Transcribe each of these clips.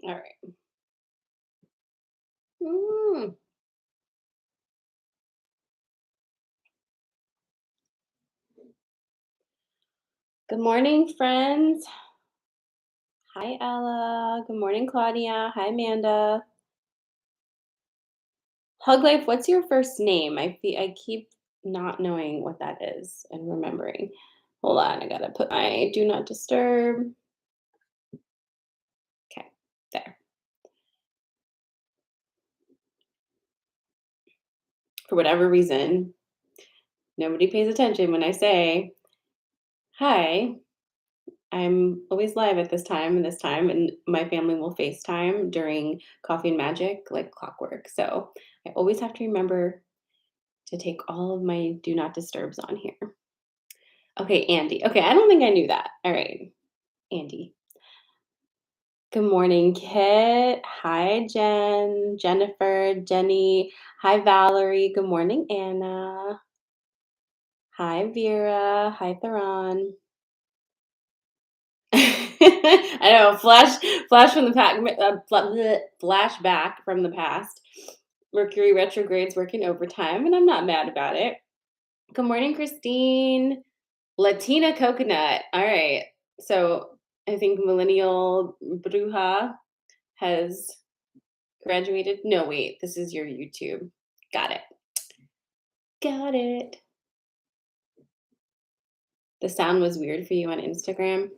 All right. Mm. Good morning, friends. Hi, Ella. Good morning, Claudia. Hi, Amanda. Hug Life, what's your first name? I keep not knowing what that is and remembering. Hold on, I gotta put my do not disturb. Okay, there. For whatever reason, nobody pays attention when I say, hi, I'm always live at this time and this time, and my family will FaceTime during Coffee and Magic like clockwork. So I always have to remember to take all of my do not disturbs on here. Okay, Andy. Okay, I don't think I knew that. All right, Andy. Good morning, Kit. Hi, Jen, Jennifer, Jenny. Hi, Valerie. Good morning, Anna. Hi, Vera. Hi, Theron. I know, flash from the past, flashback from the past. Mercury retrograde's working overtime, and I'm not mad about it. Good morning, Christine. Latina coconut. All right. So I think Millennial Bruja has graduated. No, wait, this is your YouTube. Got it. Got it. The sound was weird for you on Instagram.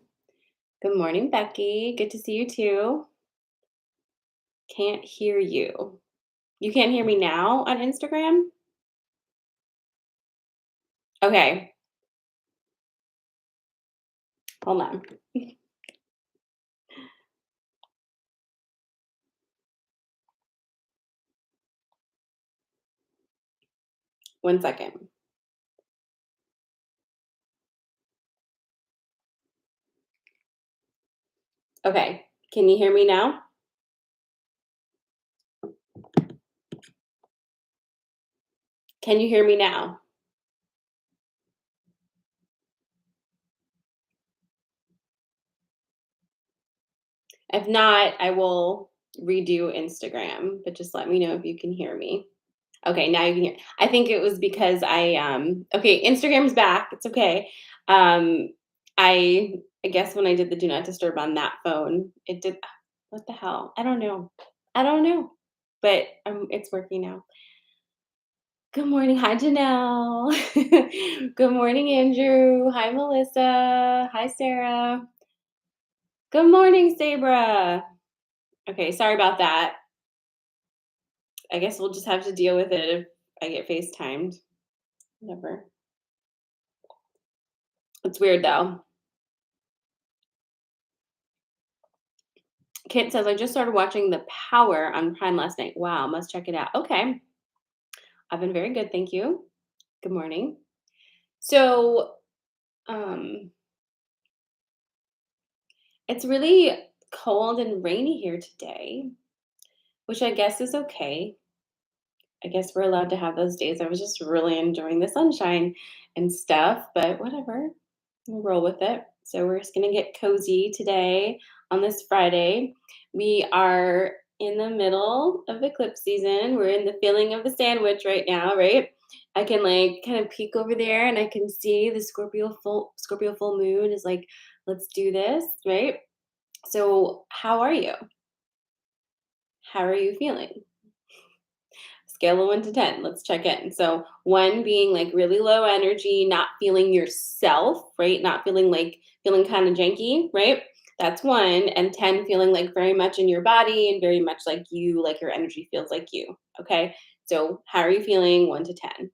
Good morning, Becky. Good to see you too. Can't hear you. You can't hear me now on Instagram? Okay, hold on. One second. Okay, can you hear me now? Can you hear me now? If not, I will redo Instagram, but just let me know if you can hear me. Okay, now you can hear. I think it was because okay, Instagram's back. It's okay. Um I guess when I did the do not disturb on that phone, it did what the hell? I don't know. I don't know. But it's working now. Good morning. Hi, Janelle. Good morning, Andrew. Hi, Melissa. Hi, Sarah. Good morning, Sabra. Okay, sorry about that. I guess we'll just have to deal with it if I get FaceTimed. Whatever. It's weird though. Kit says, I just started watching The Power on Prime last night. Wow, must check it out. Okay. I've been very good. Thank you. Good morning. So, um, it's really cold and rainy here today, which I guess is okay. I guess we're allowed to have those days. I was just really enjoying the sunshine and stuff, but whatever. We'll roll with it. So we're just gonna get cozy today on this Friday. We are in the middle of eclipse season. We're in the feeling of the sandwich right now, right? I can like kind of peek over there and I can see the Scorpio full moon is like, let's do this, right? So how are you? How are you feeling? Scale of 1 to 10, let's check in. So 1 being like really low energy, not feeling yourself, right? Not feeling like feeling kind of janky, right? That's 1. And 10 feeling like very much in your body and very much like you, like your energy feels like you. Okay. So how are you feeling 1 to 10?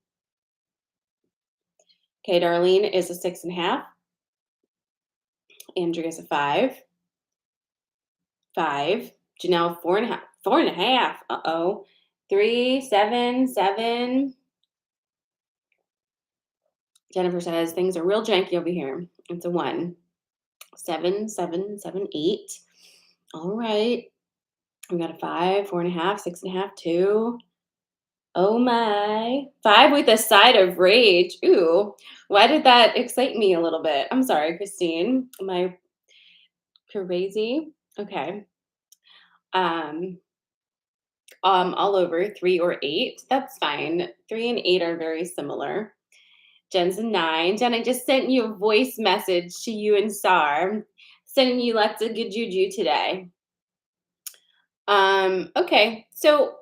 Okay, Darlene is a 6.5. Andrea is a 5. 5. Janelle, 4.5. 4.5. Uh-oh. 3, 7, 7. Jennifer says things are real janky over here. It's a 1. 7, 7, 7, 8. All right. We got a 5, 4.5, 6.5, 2. Oh my. 5 with a side of rage. Ooh. Why did that excite me a little bit? I'm sorry, Christine. Am I crazy? Okay. Um, all over 3 or 8. That's fine. 3 and 8 are very similar. Jen's a 9. Jen, I just sent you a voice message to you and Sar, sending you lots of good juju today. Okay, so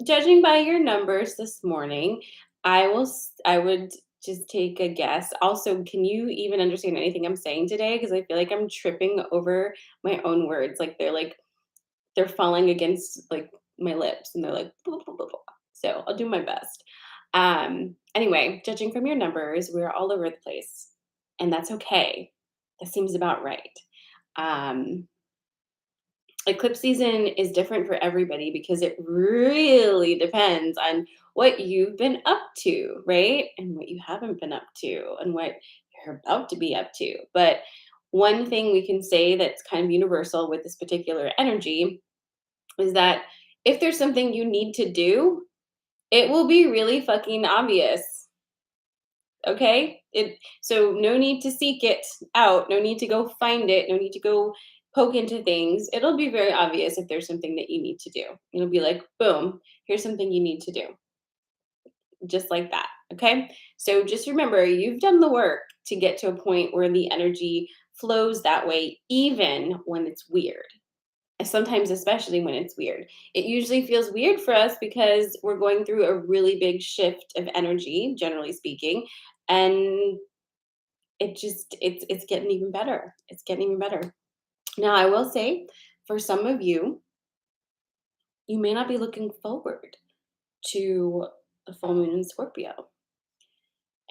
judging by your numbers this morning, I would just take a guess. Also, can you even understand anything I'm saying today? Because I feel like I'm tripping over my own words. They're falling against like my lips and they're like blah, blah, blah, blah. So I'll do my best. Anyway, judging from your numbers, we're all over the place. And that's okay. That seems about right. Um, Eclipse season is different for everybody because it really depends on what you've been up to, right? And what you haven't been up to and what you're about to be up to. But one thing we can say that's kind of universal with this particular energy is that if there's something you need to do, it will be really fucking obvious. Okay? So no need to seek it out, no need to go find it, no need to go poke into things. It'll be very obvious if there's something that you need to do. It'll be like, boom, here's something you need to do. Just like that. Okay? So just remember, you've done the work to get to a point where the energy flows that way, even when it's weird. Sometimes, especially when it's weird. It usually feels weird for us because we're going through a really big shift of energy, generally speaking, and it's getting even better. It's getting even better. Now, I will say, for some of you, you may not be looking forward to the full moon in Scorpio.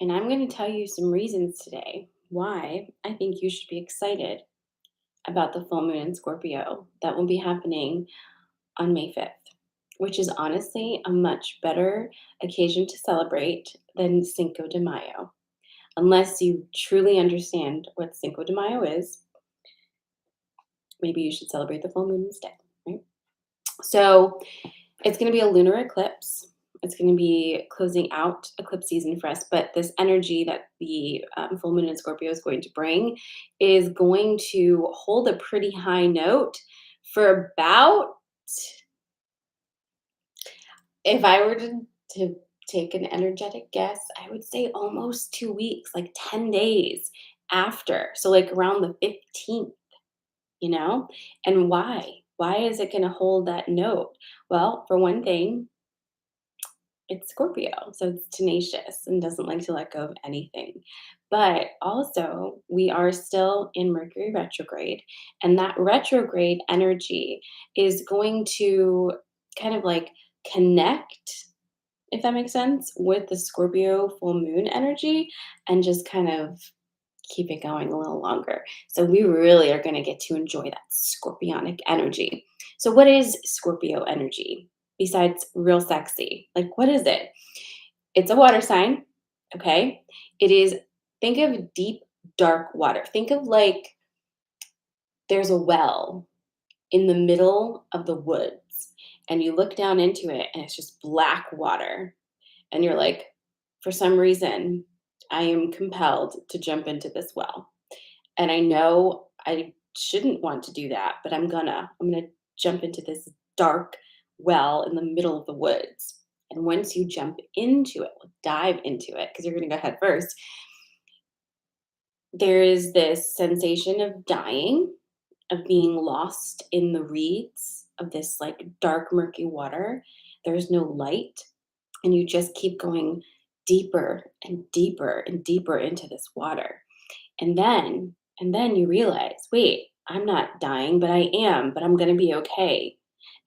And I'm going to tell you some reasons today why I think you should be excited about the full moon in Scorpio that will be happening on May 5th, which is honestly a much better occasion to celebrate than Cinco de Mayo. Unless you truly understand what Cinco de Mayo is, maybe you should celebrate the full moon instead, right? So it's going to be a lunar eclipse. It's going to be closing out eclipse season for us, but this energy that the full moon in Scorpio is going to bring is going to hold a pretty high note for about, if I were to take an energetic guess, I would say almost 2 weeks, like 10 days after. So like around the 15th, you know? And why? Why is it going to hold that note? Well, for one thing, it's Scorpio, so it's tenacious and doesn't like to let go of anything. But also, we are still in Mercury retrograde, and that retrograde energy is going to kind of like connect, if that makes sense, with the Scorpio full moon energy and just kind of keep it going a little longer. So we really are going to get to enjoy that scorpionic energy. So what is Scorpio energy besides real sexy? Like what is it? It's a water sign, okay? It is, think of deep dark water. Think of like there's a well in the middle of the woods and you look down into it and it's just black water and you're like, for some reason, I am compelled to jump into this well. And I know I shouldn't want to do that, but I'm gonna jump into this dark well in the middle of the woods. And once you jump into it, dive into it, because you're gonna go head first, there is this sensation of dying, of being lost in the reeds of this like dark, murky water. There's no light and you just keep going deeper and deeper and deeper into this water. And then you realize, wait, I'm not dying, but I am, but I'm going to be okay.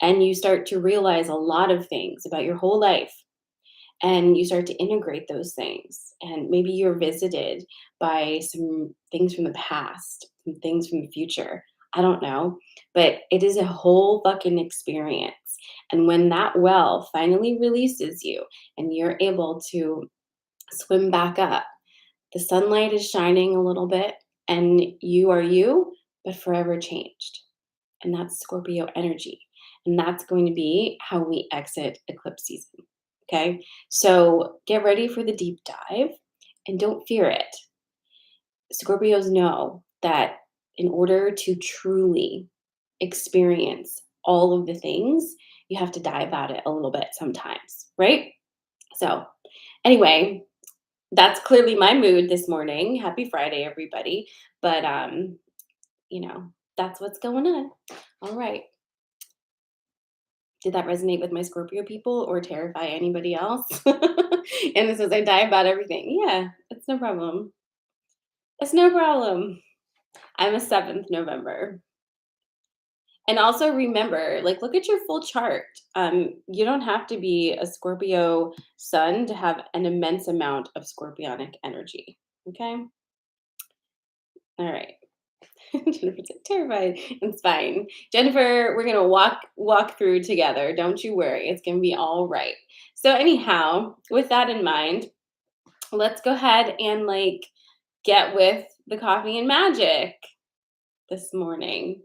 And you start to realize a lot of things about your whole life and you start to integrate those things. And maybe you're visited by some things from the past, some things from the future. I don't know, but it is a whole fucking experience. And when that well finally releases you and you're able to swim back up, the sunlight is shining a little bit and you are you, but forever changed. And that's Scorpio energy. And that's going to be how we exit eclipse season. Okay. So get ready for the deep dive and don't fear it. Scorpios know that in order to truly experience all of the things, you have to dive at it a little bit sometimes, right? So, anyway, that's clearly my mood this morning. Happy Friday, everybody. But you know, that's what's going on. All right. Did that resonate with my Scorpio people or terrify anybody else? And it says I die about everything. Yeah, it's no problem. It's no problem. I'm a 7th November. And also remember, like, look at your full chart. You don't have to be a Scorpio sun to have an immense amount of scorpionic energy. Okay. All right. Jennifer's like, terrified. It's fine. Jennifer, we're gonna walk through together. Don't you worry. It's gonna be all right. So anyhow, with that in mind, let's go ahead and like get with the coffee and magic this morning.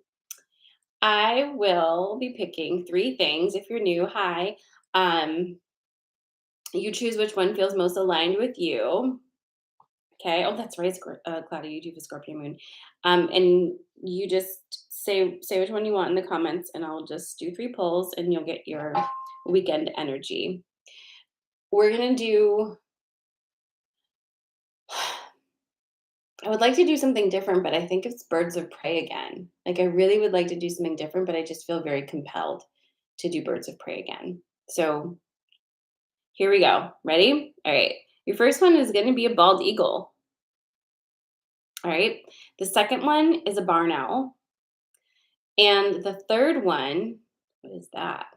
I will be picking 3 things. If you're new, hi. Um, you choose which one feels most aligned with you. Okay. Oh, that's right, Cloudy. You do have a Scorpio moon, and you just say which one you want in the comments, and I'll just do 3 polls, and you'll get your weekend energy. We're gonna do. I would like to do something different, but I think it's birds of prey again. Like I really would like to do something different, but I just feel very compelled to do birds of prey again. So here we go. Ready? All right. Your first one is going to be a bald eagle. All right. The second one is a barn owl. And the third one, what is that?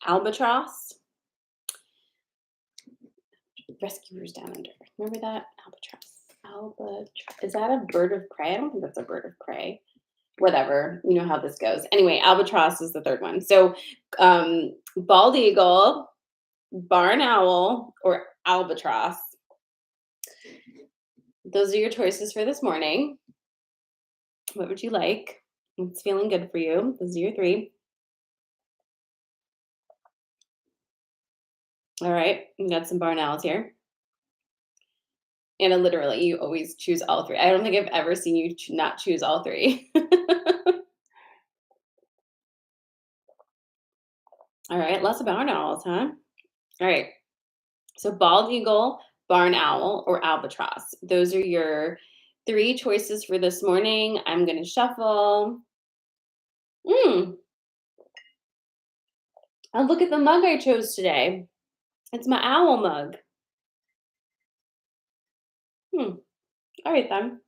Albatross. Rescuers down under. Remember that? Albatross. Albatross. Is that a bird of prey? I don't think that's a bird of prey. Whatever. You know how this goes. Anyway, albatross is the third one. So bald eagle, barn owl, or albatross. Those are your choices for this morning. What would you like? What's feeling good for you? Those are your 3. All right. We got some barn owls here. And literally, you always choose all 3. I don't think I've ever seen you not choose all 3. All right. Lots of barn owls, huh? All right. So bald eagle, barn owl, or albatross. Those are your 3 choices for this morning. I'm going to shuffle. Mm. And look at the mug I chose today. It's my owl mug. All right, then.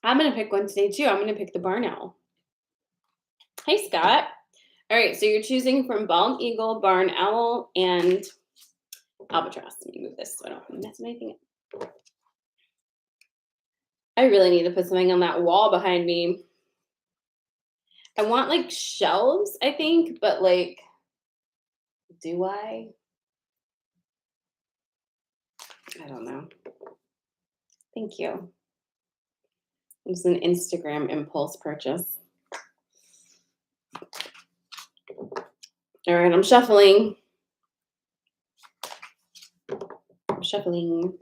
I'm going to pick one today, too. I'm going to pick the barn owl. Hey, Scott. All right, so you're choosing from bald eagle, barn owl, and albatross. Let me move this so I don't mess anything up. I really need to put something on that wall behind me. I want like shelves, I think, but like, do I? I don't know. Thank you. It was an Instagram impulse purchase. All right, I'm shuffling. I'm shuffling.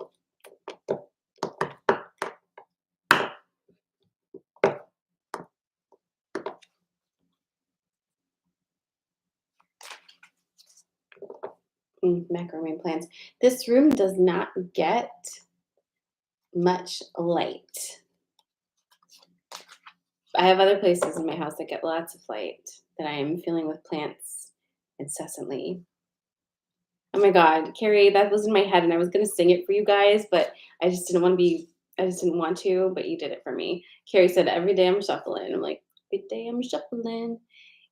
Macrame plants. This room does not get much light. I have other places in my house that get lots of light that I am filling with plants incessantly. Oh my God, Carrie, that was in my head and I was going to sing it for you guys, but I just didn't want to, but you did it for me. Carrie said, every day I'm shuffling. I'm like, every day I'm shuffling.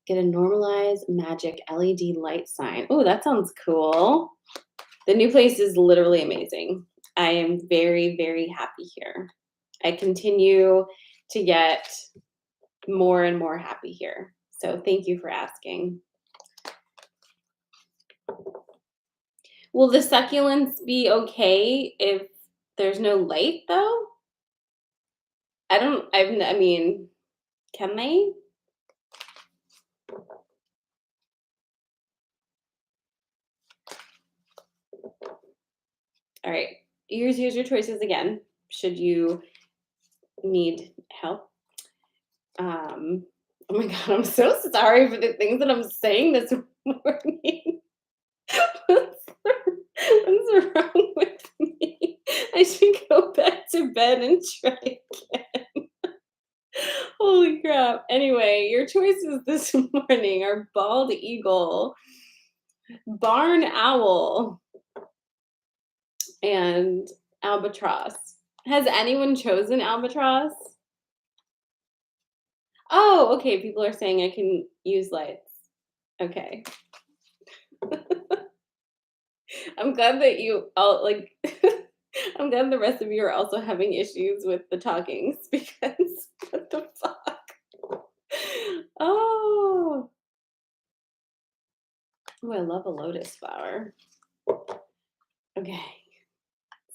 Get a normalized magic LED light sign. Oh, that sounds cool. The new place is literally amazing. I am very, very happy here. I continue to get more and more happy here. So thank you for asking. Will the succulents be okay if there's no light though? I mean, can they? All right. Here's your choices again. Should you need help? Oh my god, I'm so sorry for the things that I'm saying this morning. What's, what's wrong with me? I should go back to bed and try again. Holy crap. Anyway, your choices this morning are bald eagle, barn owl, and albatross. Has anyone chosen albatross? Oh, okay. People are saying I can use lights. Okay. I'm glad that you all like I'm glad the rest of you are also having issues with the talkings because what the fuck? Oh, oh, I love a lotus flower. Okay.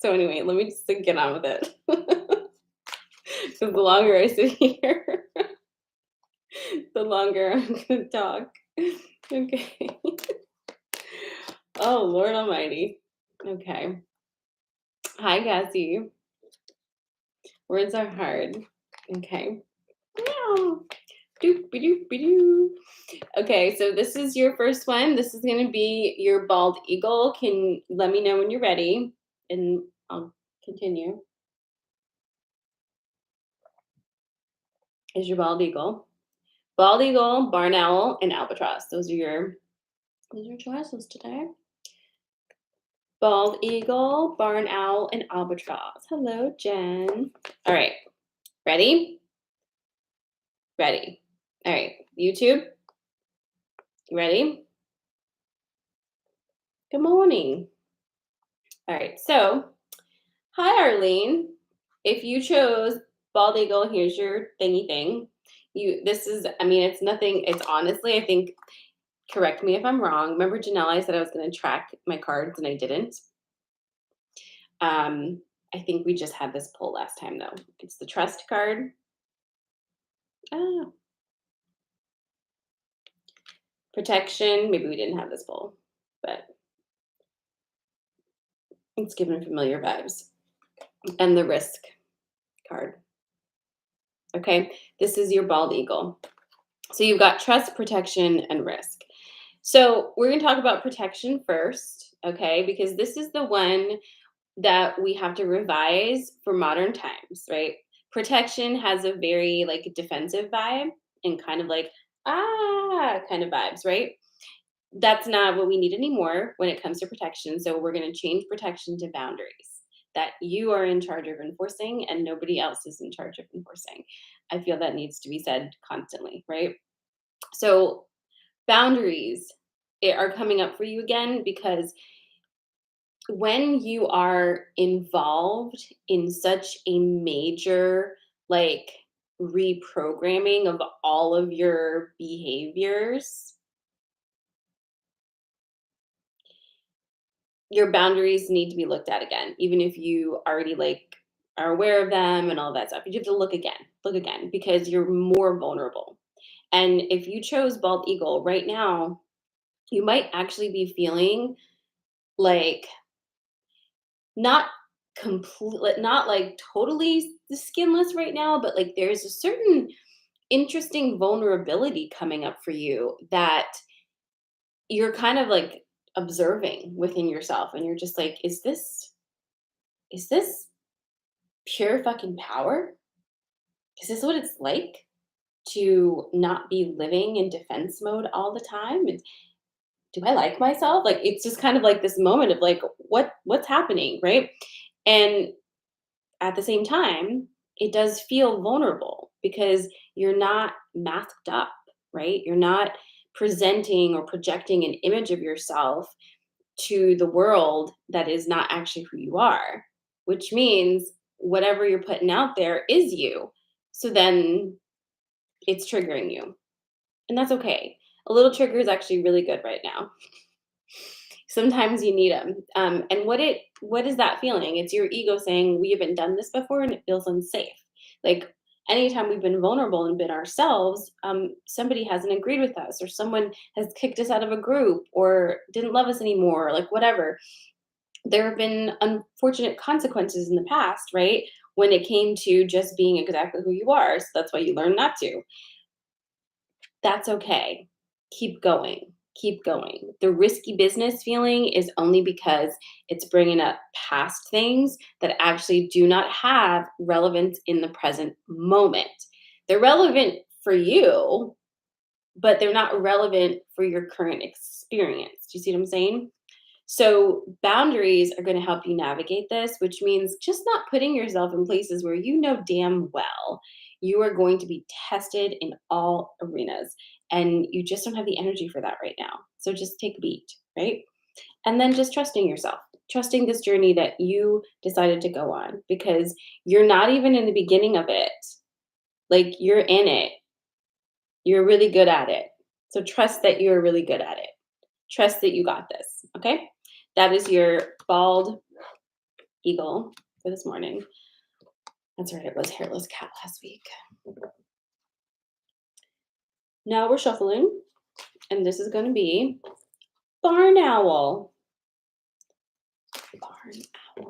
So anyway, let me just get on with it. Because the longer I sit here, the longer I'm gonna talk. Okay. Oh Lord Almighty. Okay. Hi, Cassie. Words are hard. Okay. Meow. Doop-be-doop-be-doo. Okay, so this is your first one. This is going to be your bald eagle. Can let me know when you're ready, and I'll continue. Is your bald eagle, barn owl, and albatross. Those are your choices today. Bald eagle, barn owl, and albatross. Hello, Jen. All right, ready? Ready. All right, YouTube. You ready? Good morning. All right, so hi, Arlene. If you chose bald eagle, here's your thingy thing. This is, I mean, it's nothing, it's honestly, I think, correct me if I'm wrong. Remember Janelle, I said I was going to track my cards and I didn't. I think we just had this pull last time though. It's the trust card. Ah, protection. Maybe we didn't have this pull, but it's giving familiar vibes. And the risk card. Okay, this is your bald eagle. So you've got trust, protection, and risk. So we're going to talk about protection first, okay? Because this is the one that we have to revise for modern times, right? Protection has a very like defensive vibe and kind of like kind of vibes, right? That's not what we need anymore when it comes to protection. So we're going to change protection to boundaries that you are in charge of enforcing and nobody else is in charge of enforcing. I feel that needs to be said constantly, right? So boundaries are coming up for you again because when you are involved in such a major like reprogramming of all of your behaviors, your boundaries need to be looked at again, even if you already like are aware of them and all that stuff. You have to look again because you're more vulnerable. And if you chose bald eagle right now, you might actually be feeling like not complete, not like totally skinless right now, but like there's a certain interesting vulnerability coming up for you that you're kind of like observing within yourself and you're just like, is this pure fucking power? Is this what it's like to not be living in defense mode all the time? And do I like myself? Like it's just kind of like this moment of like what's happening, right? And at the same time, it does feel vulnerable because you're not masked up, right? You're not presenting or projecting an image of yourself to the world that is not actually who you are, which means whatever you're putting out there is you. So then it's triggering you. And that's okay. A little trigger is actually really good right now. Sometimes you need them. And what is that feeling? It's your ego saying we haven't done this before and it feels unsafe. Like anytime we've been vulnerable and been ourselves, somebody hasn't agreed with us or someone has kicked us out of a group or didn't love us anymore, like whatever. there have been unfortunate consequences in the past, right? When it came to just being exactly who you are. So that's why you learn not to. That's okay. Keep going. Keep going. The risky business feeling is only because it's bringing up past things that actually do not have relevance in the present moment. They're relevant for you, but they're not relevant for your current experience. Do you see what I'm saying? So, boundaries are going to help you navigate this, which means just not putting yourself in places where you know damn well you are going to be tested in all arenas. And you just don't have the energy for that right now. So, just take a beat, right? And then just trusting yourself, trusting this journey that you decided to go on because you're not even in the beginning of it. Like, you're in it, you're really good at it. So, trust that you're really good at it. Trust that you got this, okay? That is your bald eagle for this morning. That's right, it was hairless cat last week. Now we're shuffling, and this is going to be barn owl. Barn owl.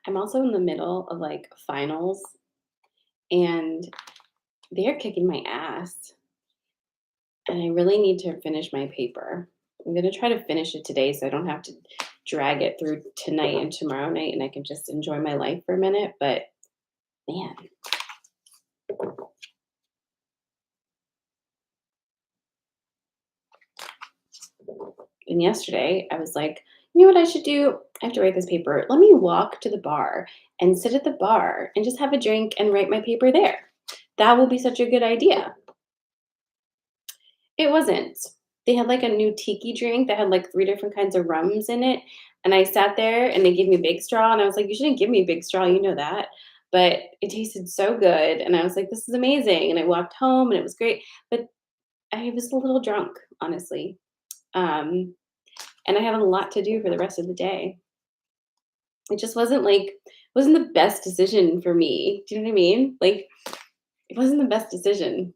I'm also in the middle of like finals, and they're kicking my ass. And I really need to finish my paper. I'm going to try to finish it today so I don't have to drag it through tonight and tomorrow night and I can just enjoy my life for a minute. But man, and yesterday I was like, you know what I should do? I have to write this paper. Let me walk to the bar and sit at the bar and just have a drink and write my paper there. That will be such a good idea. It wasn't. They had like a new tiki drink that had like 3 different kinds of rums in it. And I sat there and they gave me a big straw. And I was like, you shouldn't give me a big straw. You know that. But it tasted so good. And I was like, this is amazing. And I walked home and it was great. But I was a little drunk, honestly. And I had a lot to do for the rest of the day. It just wasn't the best decision for me. Do you know what I mean? Like, it wasn't the best decision.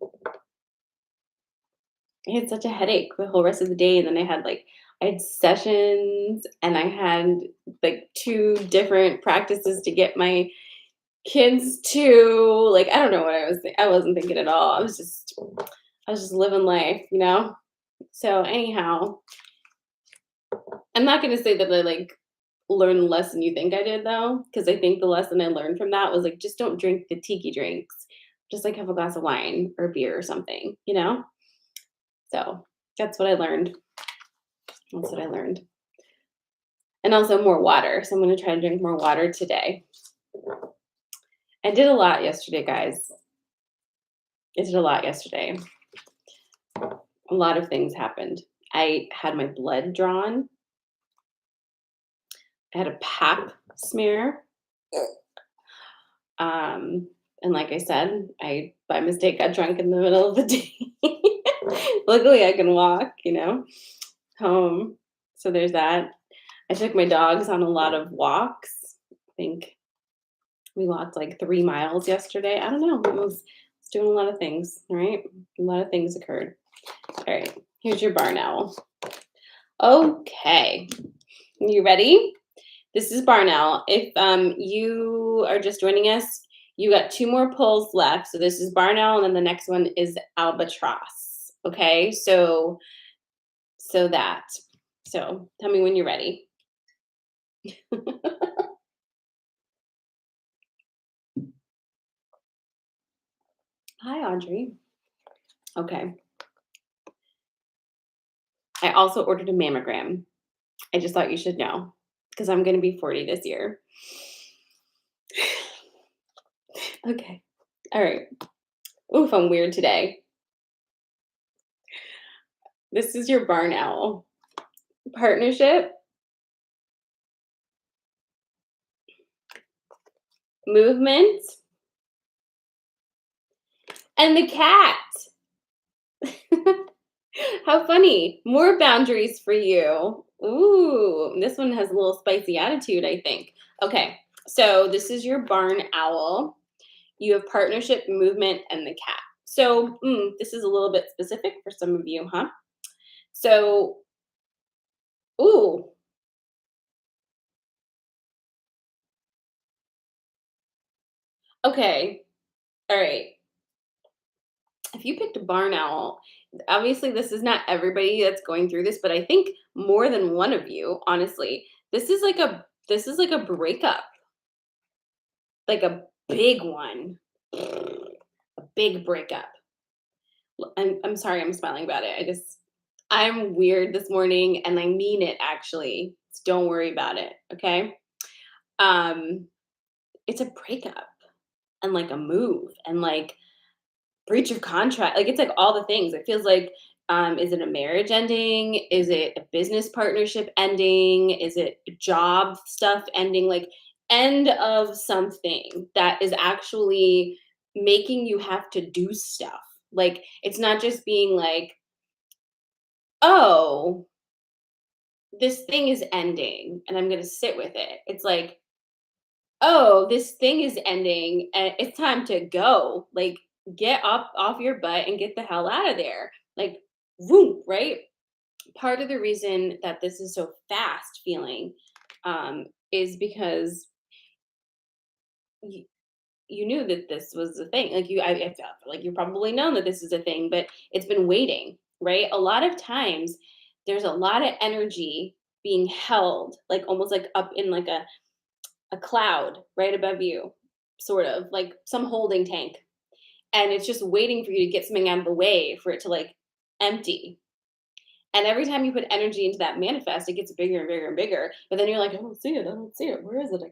I had such a headache the whole rest of the day, and then I had sessions, and I had, like, 2 different practices to get my kids to, like, I don't know what I wasn't thinking at all. I was just living life, you know? So, anyhow, I'm not gonna say that I, like, learned the lesson you think I did, though, because I think the lesson I learned from that was, like, just don't drink the tiki drinks. Just, like, have a glass of wine or beer or something, you know? So, that's what I learned. That's what I learned. And also more water. So I'm going to try to drink more water today. I did a lot yesterday, guys. I did a lot yesterday. A lot of things happened. I had my blood drawn. I had a pap smear. And like I said, I by mistake got drunk in the middle of the day. Luckily, I can walk, home. So there's that. I took my dogs on a lot of walks. I think we walked like 3 miles yesterday. I don't know. I was doing a lot of things, right? A lot of things occurred. All right, here's your barn owl. Okay, you ready? This is barn owl. If you are just joining us, you got 2 more pulls left. So this is barn owl, and then the next one is albatross. Okay, so that. So tell me when you're ready. Hi, Audrey. Okay. I also ordered a mammogram. I just thought you should know because I'm going to be 40 this year. Okay. All right. Oof, I'm weird today. This is your barn owl. Partnership, movement, and the cat. How funny. More boundaries for you. Ooh, this one has a little spicy attitude, I think. Okay, so this is your barn owl. you have partnership, movement, and the cat. So this is a little bit specific for some of you, huh? So, ooh, okay, all right. If you picked a barn owl, obviously this is not everybody that's going through this, but I think more than one of you, honestly, this is like a breakup, like a big one, a big breakup. I'm sorry, I'm smiling about it. I'm weird this morning, and I mean it actually. So don't worry about it, okay? Um, it's a breakup and like a move and like breach of contract, like, it's, like, all the things. It feels like, is it a marriage ending? Is it a business partnership ending? Is it job stuff ending? Like, end of something that is actually making you have to do stuff. Like, it's not just being like, "Oh, this thing is ending, and I'm gonna sit with it." It's like, "Oh, this thing is ending, and it's time to go." Like, get up off your butt and get the hell out of there. Like, vroom, right? Part of the reason that this is so fast feeling, is because you you knew that this was a thing. Like, I felt like you probably known that this is a thing, but it's been waiting, right? A lot of times, there's a lot of energy being held, like, almost like up in, like, a cloud right above you, sort of like some holding tank. And it's just waiting for you to get something out of the way for it to like empty. And every time you put energy into that manifest, it gets bigger and bigger and bigger. But then you're like, I don't see it. I don't see it. Where is it?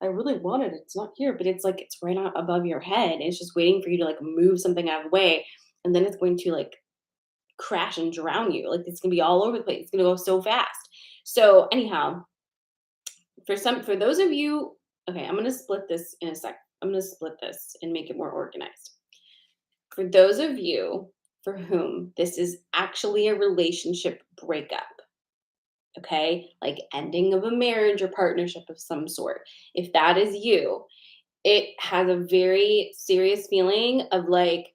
I really want it. It's not here. But it's like, it's right on above your head. It's just waiting for you to like move something out of the way. And then it's going to like crash and drown you. Like it's going to be all over the place. It's going to go so fast. So, anyhow, for those of you, okay, I'm going to split this in a sec. I'm going to split this and make it more organized. For those of you for whom this is actually a relationship breakup, okay, like ending of a marriage or partnership of some sort, if that is you, it has a very serious feeling of like,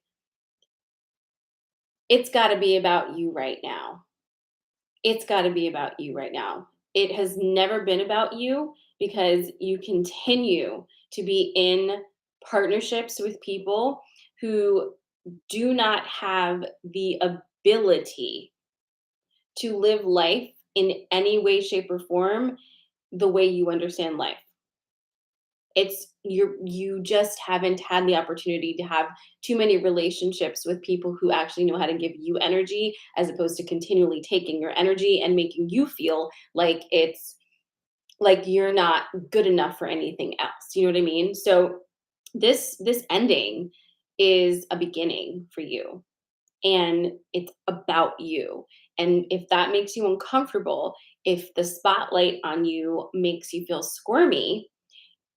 it's got to be about you right now. It's got to be about you right now. It has never been about you because you continue to be in partnerships with people who do not have the ability to live life in any way, shape, or form the way you understand life. You just haven't had the opportunity to have too many relationships with people who actually know how to give you energy as opposed to continually taking your energy and making you feel like it's like you're not good enough for anything else. You know what I mean? So this ending is a beginning for you, and it's about you. And if that makes you uncomfortable, if the spotlight on you makes you feel squirmy,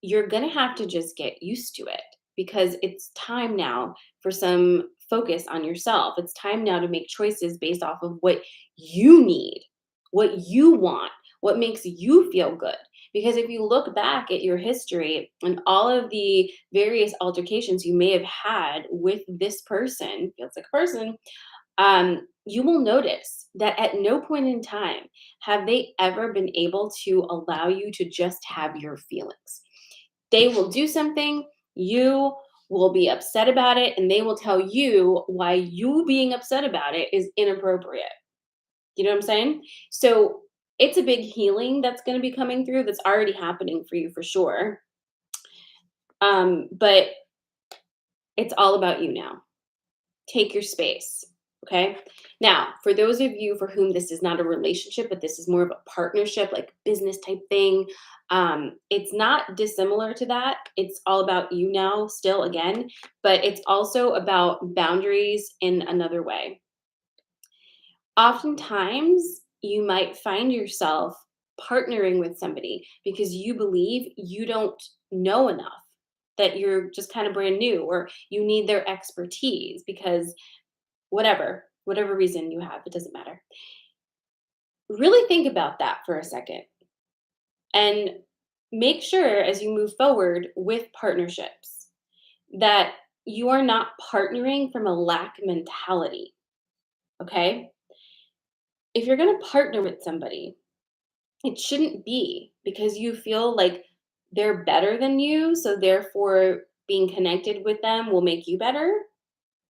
you're going to have to just get used to it because it's time now for some focus on yourself. It's time now to make choices based off of what you need, what you want, what makes you feel good. Because if you look back at your history and all of the various altercations you may have had with this person, feels like a person, you will notice that at no point in time have they ever been able to allow you to just have your feelings. They will do something, you will be upset about it, and they will tell you why you being upset about it is inappropriate. You know what I'm saying? So it's a big healing that's going to be coming through that's already happening for you for sure. But it's all about you now. Take your space. Okay. Now, for those of you for whom this is not a relationship, but this is more of a partnership, like business type thing, it's not dissimilar to that. It's all about you now, still again, but it's also about boundaries in another way. Oftentimes, you might find yourself partnering with somebody because you believe you don't know enough, that you're just kind of brand new, or you need their expertise because whatever reason you have, it doesn't matter. Really think about that for a second and make sure as you move forward with partnerships that you are not partnering from a lack mentality. Okay. If you're going to partner with somebody, it shouldn't be because you feel like they're better than you. So therefore, being connected with them will make you better.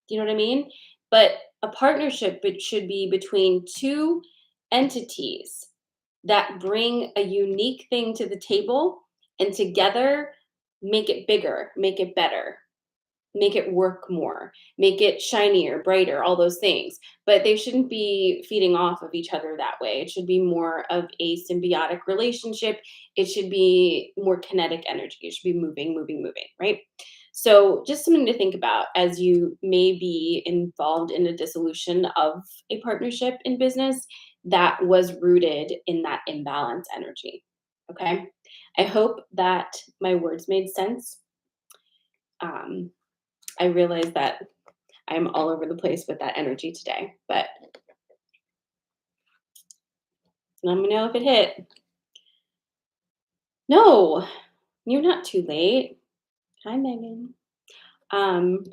Do you know what I mean? But a partnership it should be between two entities that bring a unique thing to the table and together make it bigger, make it better, make it work more, make it shinier, brighter, all those things. But they shouldn't be feeding off of each other that way. It should be more of a symbiotic relationship. It should be more kinetic energy. It should be moving, moving, moving, right? So, just something to think about as you may be involved in a dissolution of a partnership in business that was rooted in that imbalance energy. Okay. I hope that my words made sense. Um, I realize that I'm all over the place with that energy today, but let me know if it hit. No, you're not too late. Hi, Megan. Um,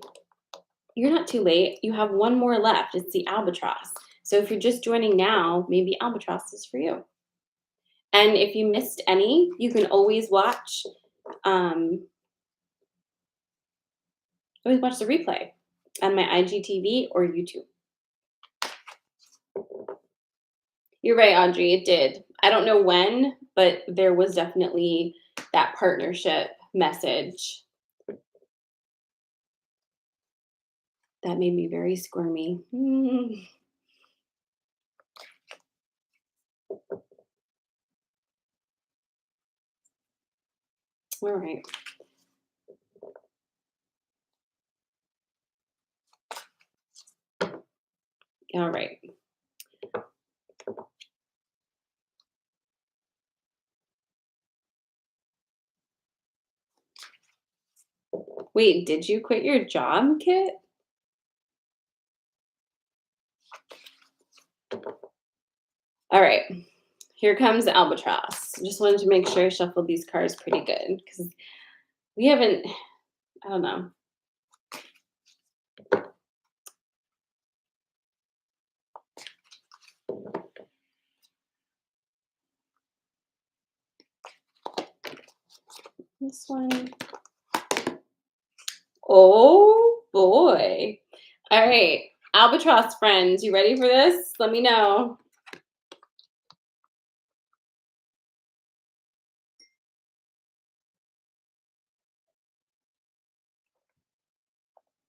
you're not too late. You have one more left. It's the albatross. So if you're just joining now, maybe albatross is for you. And if you missed any, you can um, always watch the replay on my IGTV or YouTube. You're right, Audrey. It did. I don't know when, but there was definitely that partnership message that made me very squirmy. All right. All right. Wait, did you quit your job, Kit? All right. Here comes the albatross. Just wanted to make sure I shuffled these cards pretty good because we haven't, I don't know. This one. Oh boy. All right. Albatross friends, you ready for this? Let me know.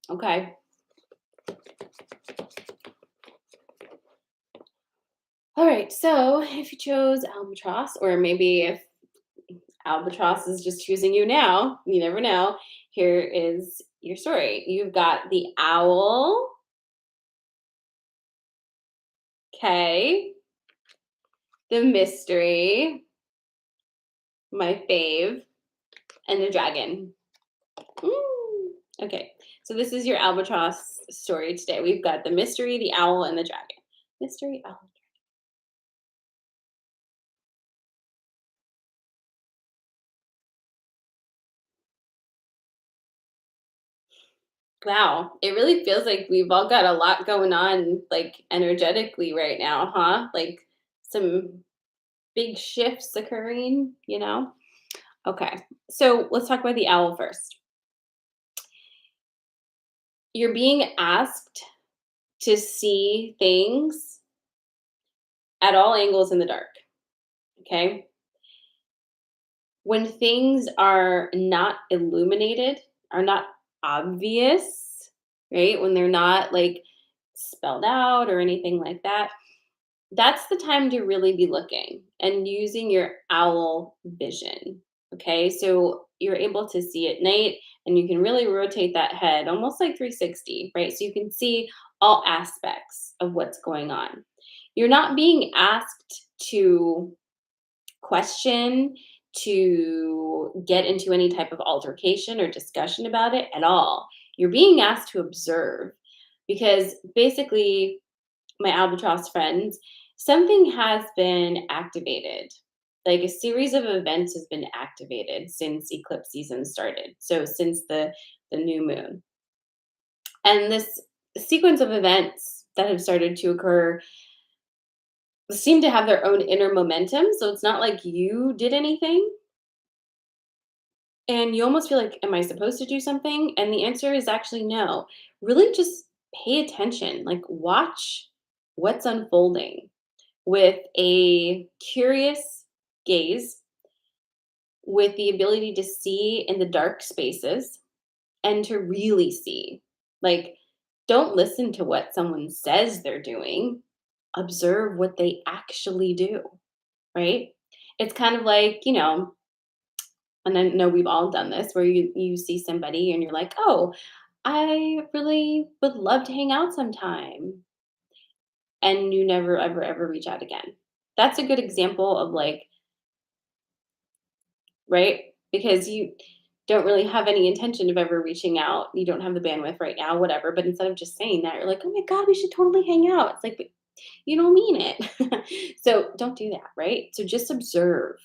Okay. All right. So if you chose albatross, or maybe if albatross is just choosing you now, you never know. Here is your story. You've got the owl. Okay. The mystery, my fave, and the dragon. Ooh. Okay. So this is your albatross story today. We've got the mystery, the owl, and the dragon. Mystery, owl. Wow, it really feels like we've all got a lot going on, like energetically right now, huh? Like some big shifts occurring, you know? Okay, so let's talk about the owl first. You're being asked to see things at all angles in the dark, okay? When things are not illuminated, are not obvious, right? When they're not like spelled out or anything like that, that's the time to really be looking and using your owl vision. Okay, so you're able to see at night and you can really rotate that head almost like 360, right? So you can see all aspects of what's going on. You're not being asked to question, to get into any type of altercation or discussion about it at all. You're being asked to observe because basically, my albatross friends, something has been activated. Like a series of events has been activated since eclipse season started. So since the the new moon. And this sequence of events that have started to occur seem to have their own inner momentum. So it's not like you did anything. And you almost feel like, am I supposed to do something? And the answer is actually no. Really just pay attention, like watch what's unfolding with a curious gaze, with the ability to see in the dark spaces and to really see. Like, don't listen to what someone says they're doing, observe what they actually do, right? It's kind of like, and I know we've all done this where you see somebody and you're like, "Oh, I really would love to hang out sometime." And you never ever ever reach out again. That's a good example of like, right? Because you don't really have any intention of ever reaching out. You don't have the bandwidth right now, whatever. But instead of just saying that, you're like, "Oh my god, we should totally hang out." It's like, but you don't mean it. So don't do that, right? So just observe.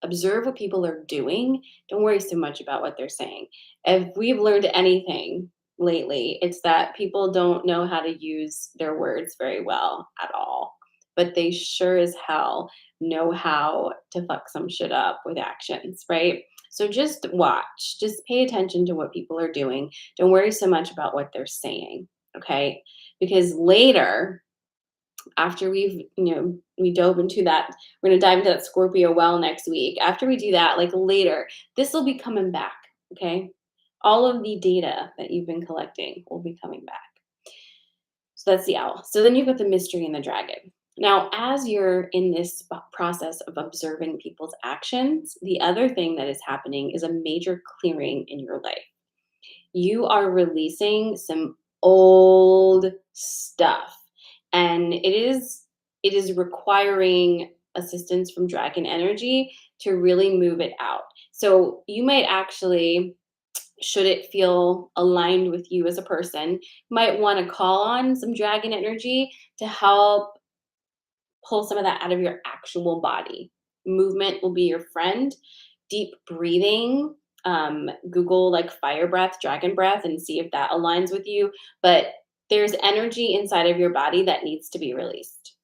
Observe what people are doing. Don't worry so much about what they're saying. If we've learned anything lately, it's that people don't know how to use their words very well at all. But they sure as hell know how to fuck some shit up with actions, right? So just watch, just pay attention to what people are doing. Don't worry so much about what they're saying, okay? Because later, after we dove into that, we're going to dive into that Scorpio well next week. After we do that, like later, this will be coming back, okay? All of the data that you've been collecting will be coming back. So that's the owl. So then you've got the mystery and the dragon. Now, as you're in this process of observing people's actions, the other thing that is happening is a major clearing in your life. You are releasing some old stuff, and it is requiring assistance from dragon energy to really move it out. So you might actually, should it feel aligned with you as a person, might want to call on some dragon energy to help pull some of that out of your actual body. Movement will be your friend. Deep breathing. Google like fire breath, dragon breath, and see if that aligns with you. But there's energy inside of your body that needs to be released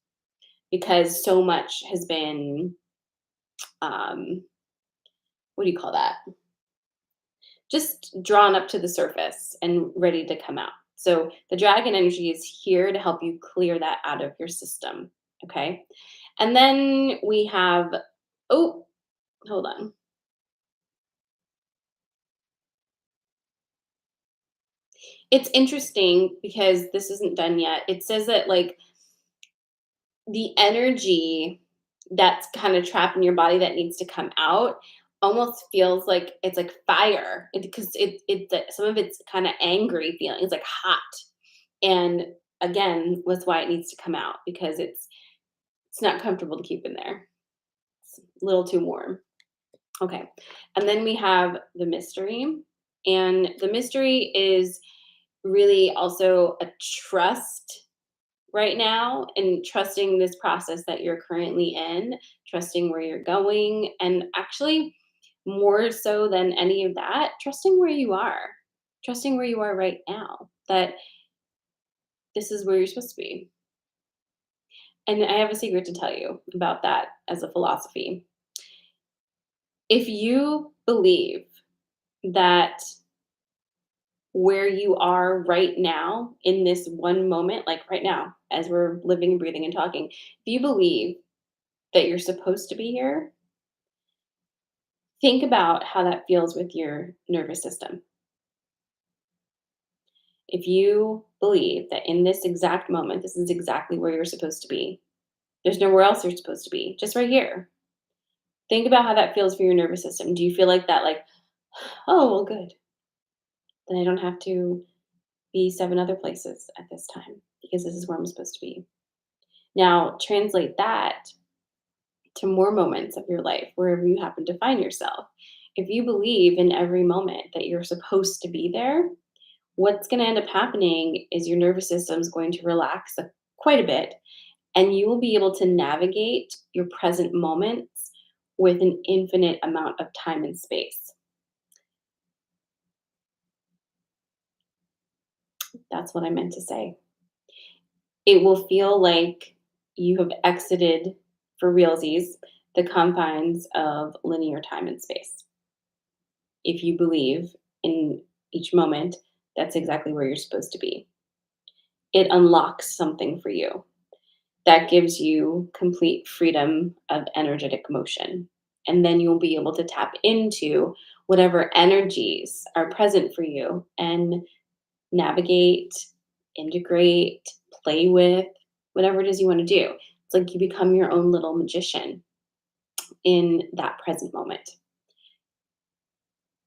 because so much has been, um, what do you call that? Just drawn up to the surface and ready to come out. So the dragon energy is here to help you clear that out of your system. Okay. And then we have, oh, hold on. It's interesting because this isn't done yet. It says that like the energy that's kind of trapped in your body that needs to come out almost feels like it's like fire because some of it's kind of angry feeling. It's like hot. And again, that's why it needs to come out because it's not comfortable to keep in there. It's a little too warm. Okay. And then we have the mystery. And the mystery is really also a trust right now and trusting this process that you're currently in, trusting where you're going, and actually more so than any of that, trusting where you are right now, that this is where you're supposed to be. And I have a secret to tell you about that as a philosophy. If you believe that where you are right now in this one moment, like right now, as we're living and breathing and talking, if you believe that you're supposed to be here, think about how that feels with your nervous system. If you believe that in this exact moment, this is exactly where you're supposed to be, there's nowhere else you're supposed to be, just right here. Think about how that feels for your nervous system. Do you feel like that, like, oh, well, good. Then I don't have to be seven other places at this time because this is where I'm supposed to be. Now, translate that to more moments of your life, wherever you happen to find yourself. If you believe in every moment that you're supposed to be there, what's going to end up happening is your nervous system is going to relax quite a bit, and you will be able to navigate your present moments with an infinite amount of time and space. That's what I meant to say. It will feel like you have exited, for realsies, the confines of linear time and space. If you believe in each moment, that's exactly where you're supposed to be. It unlocks something for you that gives you complete freedom of energetic motion. And then you'll be able to tap into whatever energies are present for you and navigate, integrate, play with, whatever it is you want to do. It's like you become your own little magician in that present moment.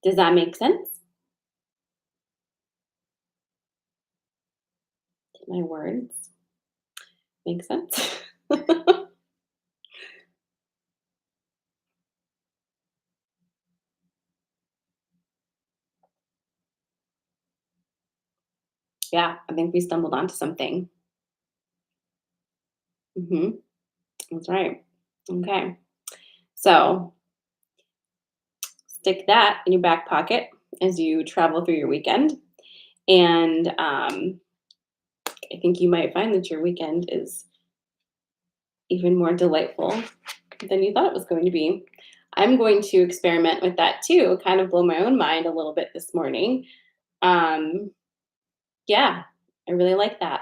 Does that make sense? Did my words make sense? Yeah, I think we stumbled onto something. Hmm. That's right. Okay. So stick that in your back pocket as you travel through your weekend. And I think you might find that your weekend is even more delightful than you thought it was going to be. I'm going to experiment with that too, kind of blow my own mind a little bit this morning. Um, yeah, I really like that.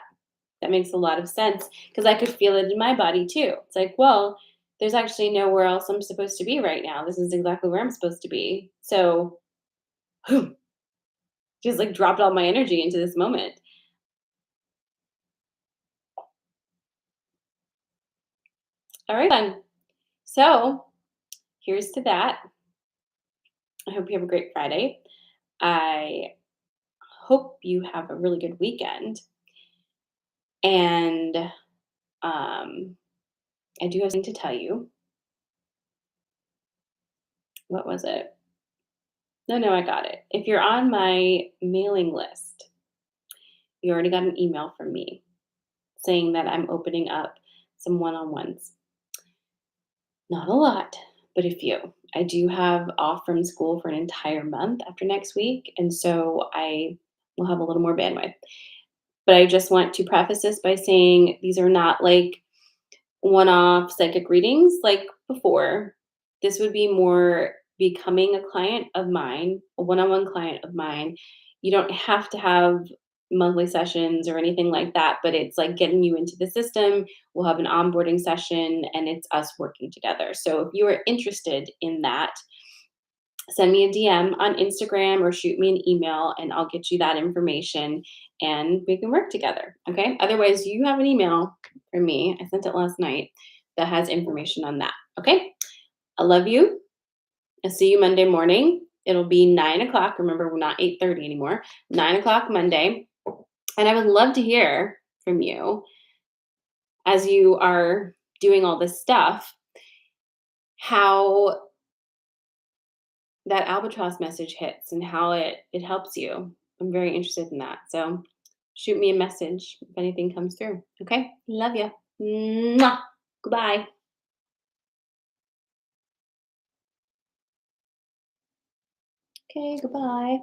That makes a lot of sense because I could feel it in my body too. It's like, well, there's actually nowhere else I'm supposed to be right now. This is exactly where I'm supposed to be. So, just like dropped all my energy into this moment. All right, then. So, here's to that. I hope you have a great Friday. I hope you have a really good weekend. And um, I do have something to tell you. What was it? No, no, I got it. If you're on my mailing list, you already got an email from me saying that I'm opening up some one on ones. Not a lot, but a few. I do have off from school for an entire month after next week. And so I will have a little more bandwidth. But I just want to preface this by saying these are not like one-off psychic readings like before. This would be more becoming a client of mine, a one-on-one client of mine. You don't have to have monthly sessions or anything like that, but it's like getting you into the system. We'll have an onboarding session and it's us working together. So if you are interested in that, send me a DM on Instagram or shoot me an email and I'll get you that information and we can work together. Okay. Otherwise, you have an email from me. I sent it last night that has information on that. Okay. I love you. I'll see you Monday morning. It'll be 9 o'clock. Remember, we're not 8:30 anymore. 9 o'clock Monday. And I would love to hear from you as you are doing all this stuff, how that albatross message hits and how it helps you. I'm very interested in that. So shoot me a message if anything comes through. Okay? Love you. Mwah. Goodbye. Okay, goodbye.